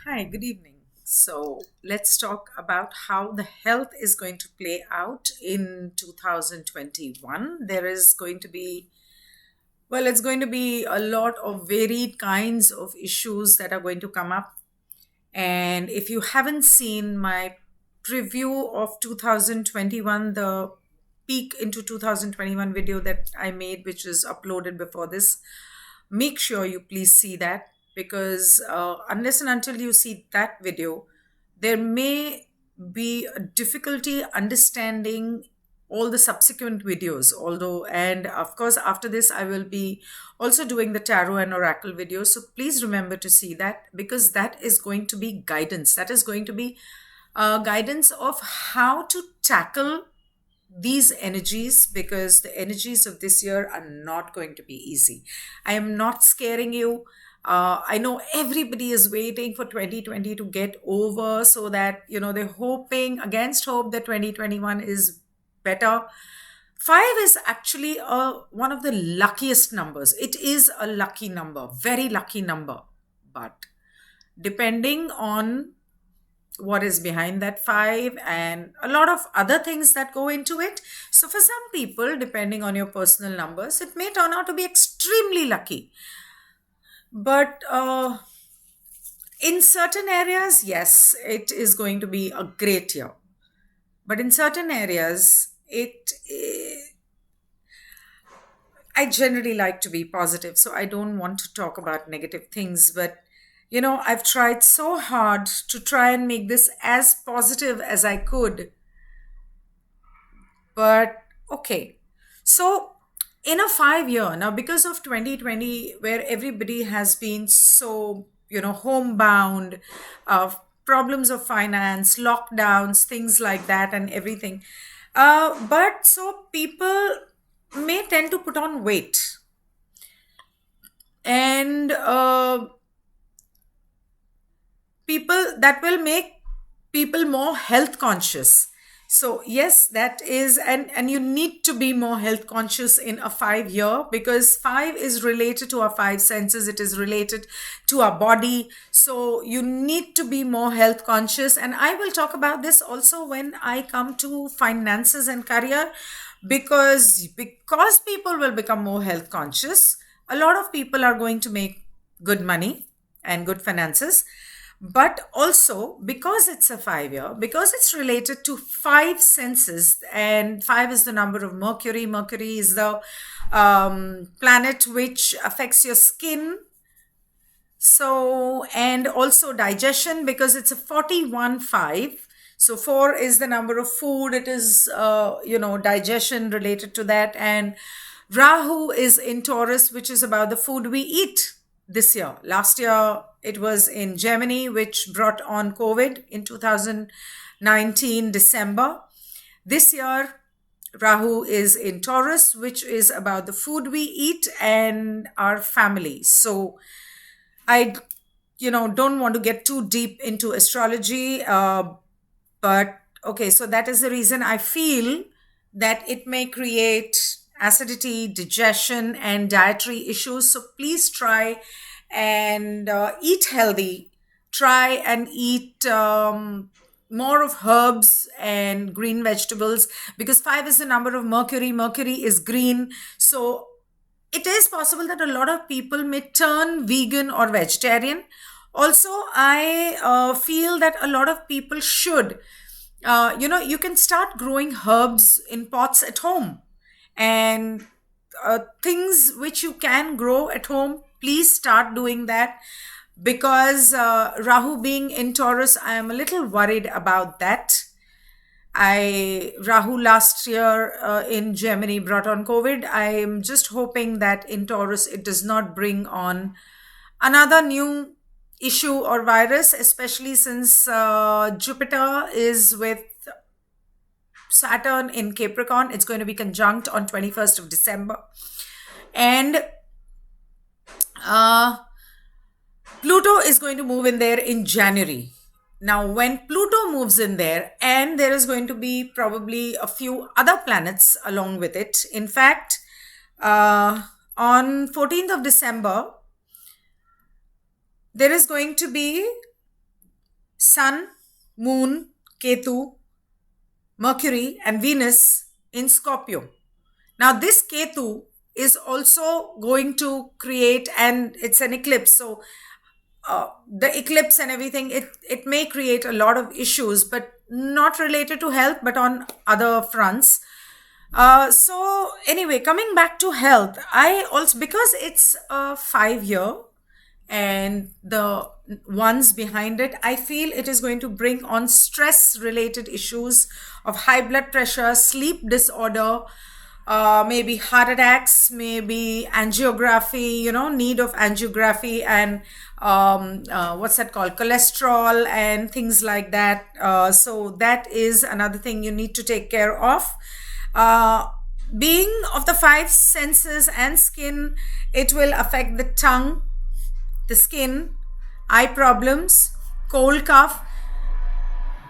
Hi, good evening. So let's talk about how the health is going to play out in 2021. There is going to be, well, it's going to be a lot of varied kinds of issues that are going to come up. And if you haven't seen my preview of 2021, the peek into 2021 video that I made, which is uploaded before this, make sure you please see that because unless and until you see that video, there may be a difficulty understanding all the subsequent videos. Although, and of course, after this, I will be also doing the tarot and oracle videos. So please remember to see that because that is going to be guidance. That is going to be guidance of how to tackle these energies because the energies of this year are not going to be easy. I am not scaring you. I know everybody is waiting for 2020 to get over so that, they're hoping against hope that 2021 is better. Five is actually one of the luckiest numbers. It is a lucky number, very lucky number. But depending on what is behind that five and a lot of other things that go into it. So, for some people, depending on your personal numbers, it may turn out to be extremely lucky. But in certain areas, yes, it is going to be a great year. But in certain areas, I generally like to be positive, so I don't want to talk about negative things. But, I've tried so hard to try and make this as positive as I could. But, okay. So, in a 5 year, now because of 2020, where everybody has been so, homebound, problems of finance, lockdowns, things like that, and everything. But so people may tend to put on weight and people that will make people more health conscious. So yes, that is, and you need to be more health conscious in a 5 year because five is related to our five senses. It is related to our body. So you need to be more health conscious. And I will talk about this also when I come to finances and career because people will become more health conscious. A lot of people are going to make good money and good finances, but also because it's a 5 year, because it's related to five senses, and five is the number of Mercury. Mercury is the planet which affects your skin. So, and also digestion because it's a 41 5. So, four is the number of food. It is, digestion related to that. And Rahu is in Taurus, which is about the food we eat this year. Last year, it was in Germany, which brought on COVID in 2019, December. This year, Rahu is in Taurus, which is about the food we eat and our family. So, I, don't want to get too deep into astrology, but okay, so that is the reason I feel that it may create acidity, digestion, and dietary issues. So please try and eat healthy. Try and eat more of herbs and green vegetables because five is the number of Mercury. Mercury is green. So it is possible that a lot of people may turn vegan or vegetarian. Also, I feel that a lot of people should, you can start growing herbs in pots at home and things which you can grow at home. Please start doing that because Rahu being in Taurus, I am a little worried about that. Rahu last year in Germany brought on COVID. I am just hoping that in Taurus it does not bring on another new issue or virus, especially since Jupiter is with Saturn in Capricorn. It's going to be conjunct on 21st of December. And Pluto is going to move in there in January. Now, when Pluto moves in there, and there is going to be probably a few other planets along with it. In fact, on 14th of December, there is going to be Sun, Moon, Ketu, Mercury, and Venus in Scorpio. Now, this Ketu is also going to create, and it's an eclipse. So, the eclipse and everything, it may create a lot of issues, but not related to health, but on other fronts. So anyway, coming back to health, I also, because it's a 5 year and the ones behind it, I feel it is going to bring on stress related issues of high blood pressure, sleep disorder, maybe heart attacks, maybe angiography, need of angiography, and what's that called? Cholesterol and things like that. So that is another thing you need to take care of. Uh, Being of the five senses and skin, it will affect the tongue, the skin, eye problems, cold cough.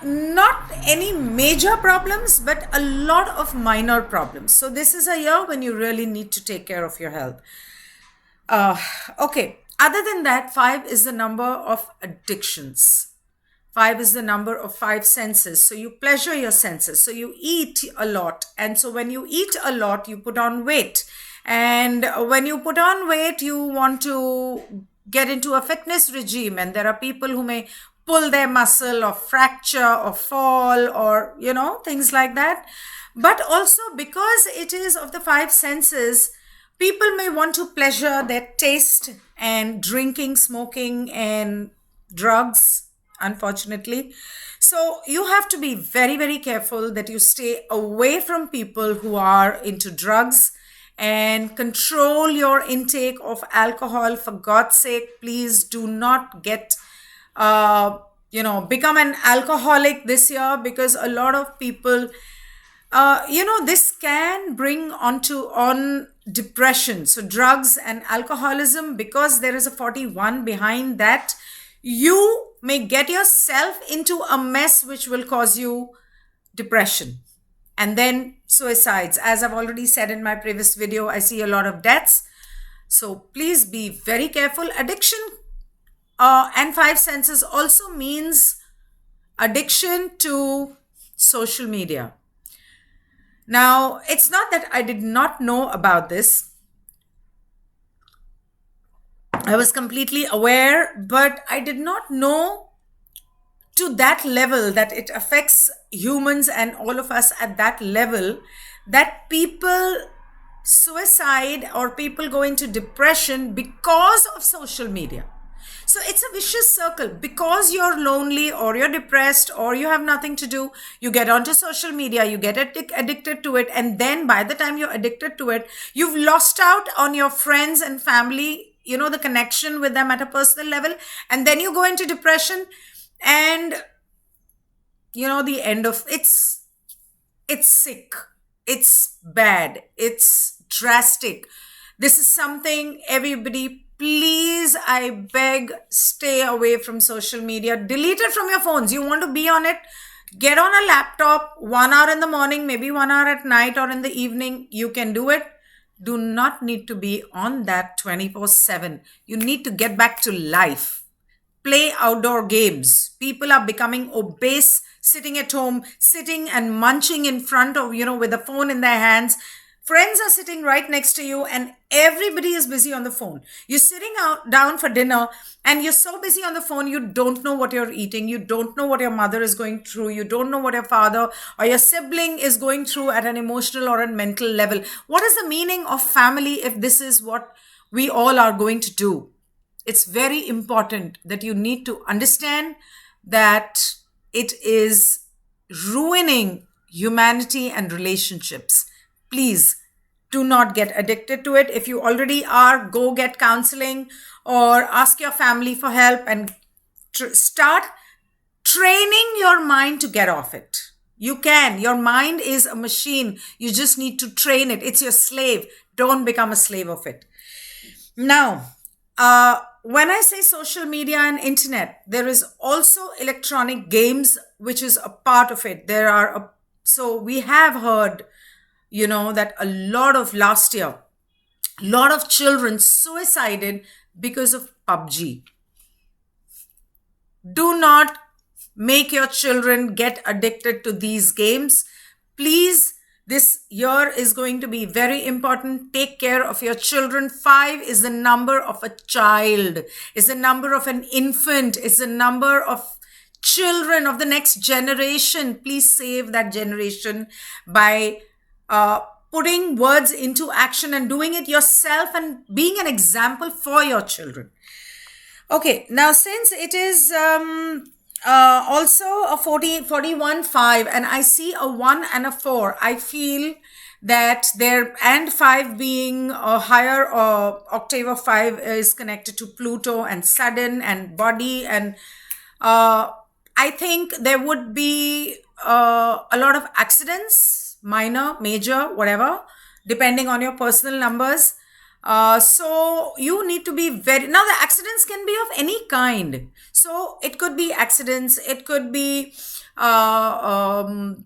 Not any major problems, but a lot of minor problems. So this is a year when you really need to take care of your health. Okay. Other than that, 5 is the number of addictions. 5 is the number of five senses. So you pleasure your senses. So you eat a lot. And so when you eat a lot, you put on weight. And when you put on weight, you want to get into a fitness regime. And there are people who may pull their muscle or fracture or fall or, things like that. But also because it is of the five senses, people may want to pleasure their taste and drinking, smoking, and drugs, unfortunately. So you have to be very, very careful that you stay away from people who are into drugs and control your intake of alcohol. For God's sake, please do not become an alcoholic this year, because a lot of people, this can bring on depression. So drugs and alcoholism, because there is a 41 behind that, you may get yourself into a mess which will cause you depression. And then suicides. As I've already said in my previous video, I see a lot of deaths. So please be very careful. Addiction and five senses also means addiction to social media. Now, it's not that I did not know about this. I was completely aware, but I did not know to that level that it affects humans and all of us at that level, that people suicide or people go into depression because of social media. So it's a vicious circle. Because you're lonely or you're depressed or you have nothing to do, you get onto social media, you get addicted to it. And then by the time you're addicted to it, you've lost out on your friends and family, the connection with them at a personal level. And then you go into depression, and, the end of it's sick. It's bad. It's drastic. This is something everybody, please, I beg, stay away from social media. Delete it from your phones. You want to be on it? Get on a laptop 1 hour in the morning, maybe 1 hour at night or in the evening. You can do it. Do not need to be on that 24/7. You need to get back to life. Play outdoor games. People are becoming obese, sitting at home, sitting and munching in front of, with a phone in their hands. Friends are sitting right next to you and everybody is busy on the phone. You're sitting down for dinner and you're so busy on the phone, you don't know what you're eating. You don't know what your mother is going through. You don't know what your father or your sibling is going through at an emotional or a mental level. What is the meaning of family if this is what we all are going to do? It's very important that you need to understand that it is ruining humanity and relationships. Please do not get addicted to it. If you already are, go get counseling or ask your family for help and start training your mind to get off it. You can. Your mind is a machine. You just need to train it. It's your slave. Don't become a slave of it. Now, when I say social media and internet, there is also electronic games, which is a part of it. So we have heard, that a lot of last year, a lot of children suicided because of PUBG. Do not make your children get addicted to these games. Please, this year is going to be very important. Take care of your children. 5 is the number of a child, is the number of an infant, is the number of children of the next generation. Please save that generation by putting words into action and doing it yourself and being an example for your children. Okay, now since it is also a 41 5, and I see a 1 and a 4, I feel that there, and 5 being a higher octave of 5 is connected to Pluto and Saturn and body, and I think there would be a lot of accidents, minor, major, whatever, depending on your personal numbers. So you need to be now the accidents can be of any kind. So it could be accidents, it could be surgeries,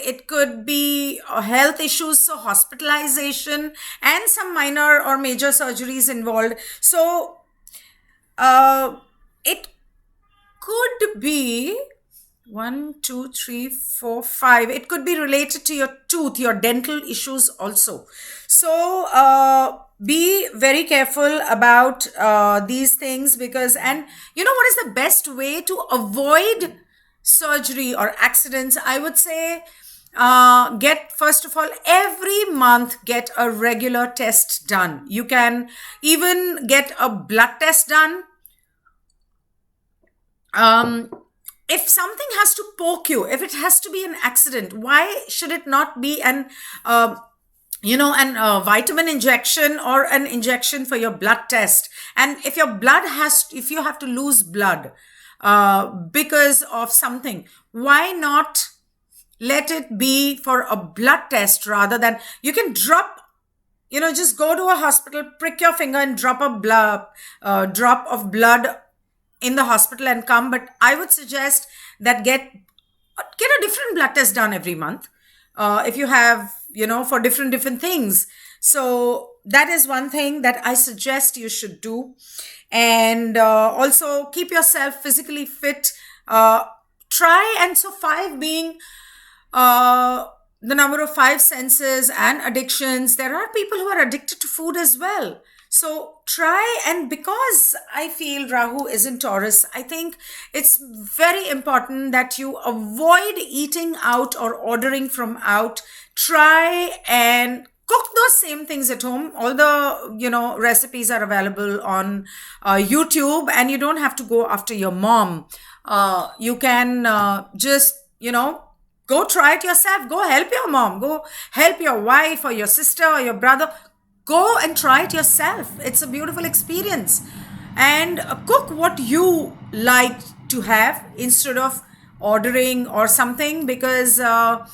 it could be health issues, so hospitalization and some minor or major surgeries involved. So it could be 1, 2, 3, 4, 5. It could be related to your tooth, your dental issues also. So be very careful about these things, because, and you know what is the best way to avoid surgery or accidents? I would say get, first of all, every month get a regular test done. You can even get a blood test done. If something has to poke you, if it has to be an accident, why should it not be an vitamin injection or an injection for your blood test? And if your blood if you have to lose blood because of something, why not let it be for a blood test rather than, you can drop, just go to a hospital, prick your finger and drop a drop of blood in the hospital and come. But I would suggest that get a different blood test done every month if you have, for different things. So that is one thing that I suggest you should do. And also keep yourself physically fit. Try, and so 5 being the number of 5 senses and addictions, there are people who are addicted to food as well. So try, and because I feel Rahu is in Taurus, I think it's very important that you avoid eating out or ordering from out. Try and cook those same things at home. All the, recipes are available on YouTube, and you don't have to go after your mom. You can just, go try it yourself. Go help your mom. Go help your wife or your sister or your brother. Go and try it yourself. It's a beautiful experience. And cook what you like to have instead of ordering or something, because I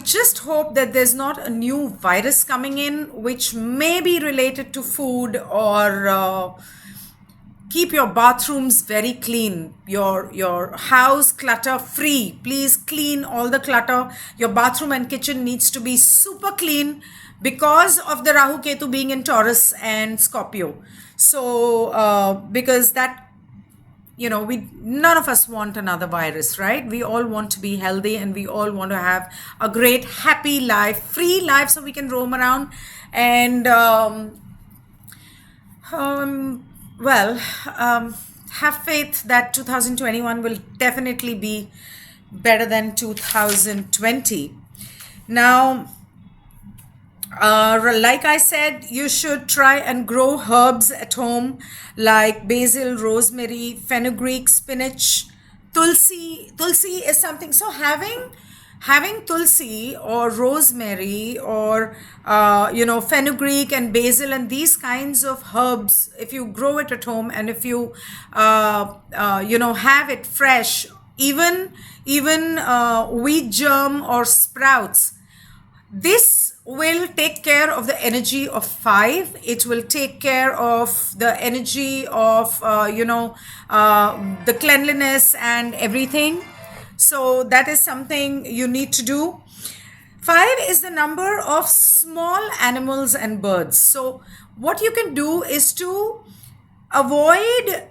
just hope that there's not a new virus coming in which may be related to food. Or keep your bathrooms very clean, your house clutter free. Please clean all the clutter. Your bathroom and kitchen needs to be super clean, because of the Rahu Ketu being in Taurus and Scorpio. So because that, none of us want another virus, right? We all want to be healthy, and we all want to have a great, happy life, free life, so we can roam around. And have faith that 2021 will definitely be better than 2020. Now, like I said, you should try and grow herbs at home like basil, rosemary, fenugreek, spinach, tulsi. Tulsi is something. So having tulsi or rosemary or fenugreek and basil and these kinds of herbs, if you grow it at home, and if you have it fresh, even wheat germ or sprouts, this will take care of the energy of 5. It will take care of the energy of the cleanliness and everything. So that is something you need to do. 5 is the number of small animals and birds. So what you can do is to avoid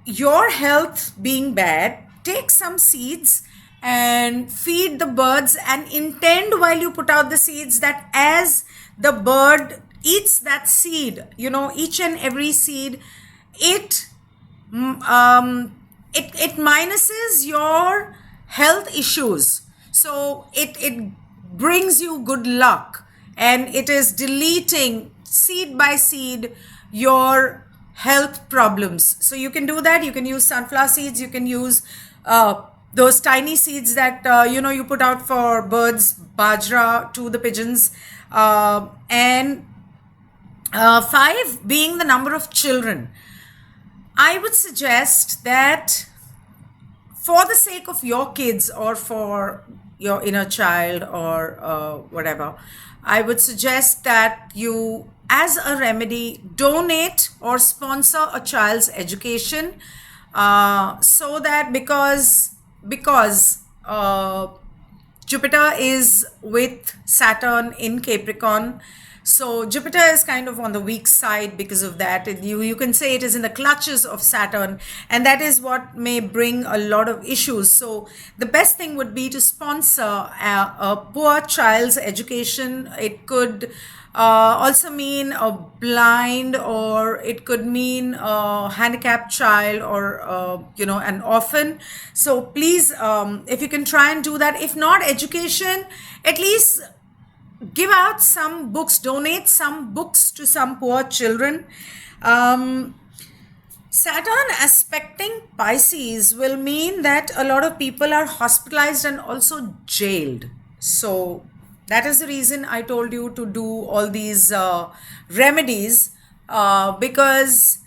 your health being bad, take some seeds and feed the birds, and intend while you put out the seeds that as the bird eats that seed, each and every seed, it it minuses your health issues. So it brings you good luck, and it is deleting seed by seed your health problems. So you can do that. You can use sunflower seeds. You can use those tiny seeds that you put out for birds, bajra to the pigeons, and 5 being the number of children. I would suggest that for the sake of your kids or for your inner child or whatever, I would suggest that you, as a remedy, donate or sponsor a child's education, so that because Jupiter is with Saturn in Capricorn. So Jupiter is kind of on the weak side because of that. You can say it is in the clutches of Saturn, and that is what may bring a lot of issues. So the best thing would be to sponsor a poor child's education. It could also mean a blind, or it could mean a handicapped child, or an orphan. So please, if you can try and do that, if not education, at least give out some books, donate some books to some poor children. Saturn aspecting Pisces will mean that a lot of people are hospitalized and also jailed. So that is the reason I told you to do all these remedies, because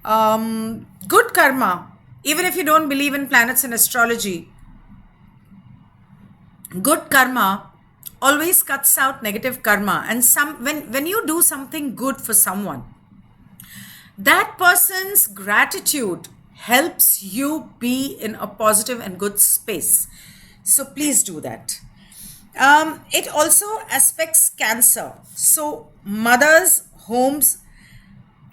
good karma, even if you don't believe in planets and astrology, good karma always cuts out negative karma. And when you do something good for someone, that person's gratitude helps you be in a positive and good space. So please do that. It also aspects Cancer. So mothers, homes,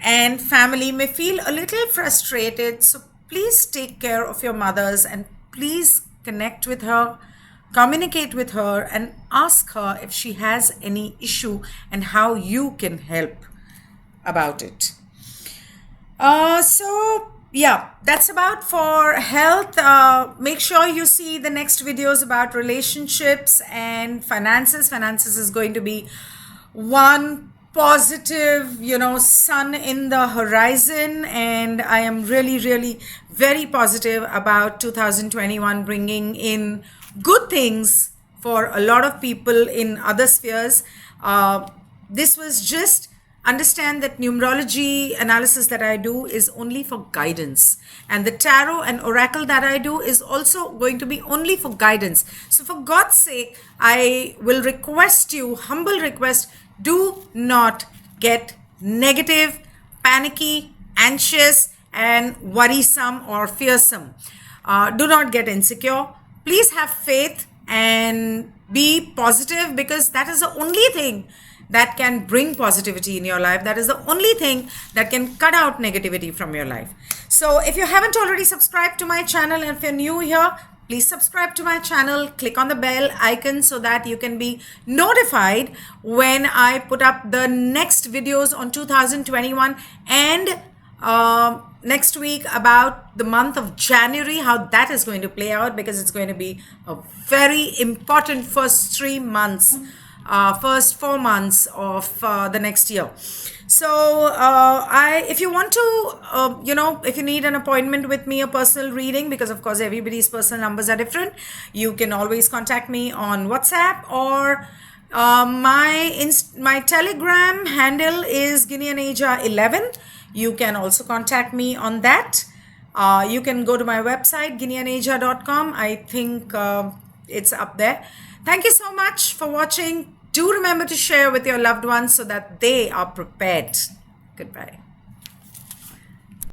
and family may feel a little frustrated. So please take care of your mothers, and please connect with her, communicate with her, and ask her if she has any issue and how you can help about it. So yeah, that's about for health. Make sure you see the next videos about relationships and finances. Finances is going to be one positive, sun in the horizon, and I am really, really very positive about 2021 bringing in good things for a lot of people in other spheres. This was just, understand that numerology analysis that I do is only for guidance, and the tarot and oracle that I do is also going to be only for guidance. So for God's sake, I will request you, humble request, do not get negative, panicky, anxious, and worrisome or fearsome. Do not get insecure. Please have faith and be positive, because that is the only thing that can bring positivity in your life. That is the only thing that can cut out negativity from your life. So if you haven't already subscribed to my channel, and if you're new here, please subscribe to my channel, click on the bell icon so that you can be notified when I put up the next videos on 2021, and next week about the month of January, how that is going to play out, because it's going to be a very important first 3 months, first 4 months of the next year. So if you want to, if you need an appointment with me, a personal reading, because of course everybody's personal numbers are different, you can always contact me on WhatsApp, or my Telegram handle is Ginni Aneja 11. You can also contact me on that. You can go to my website, ginnianeja.com. I think it's up there. Thank you so much for watching. Do remember to share with your loved ones so that they are prepared. Goodbye.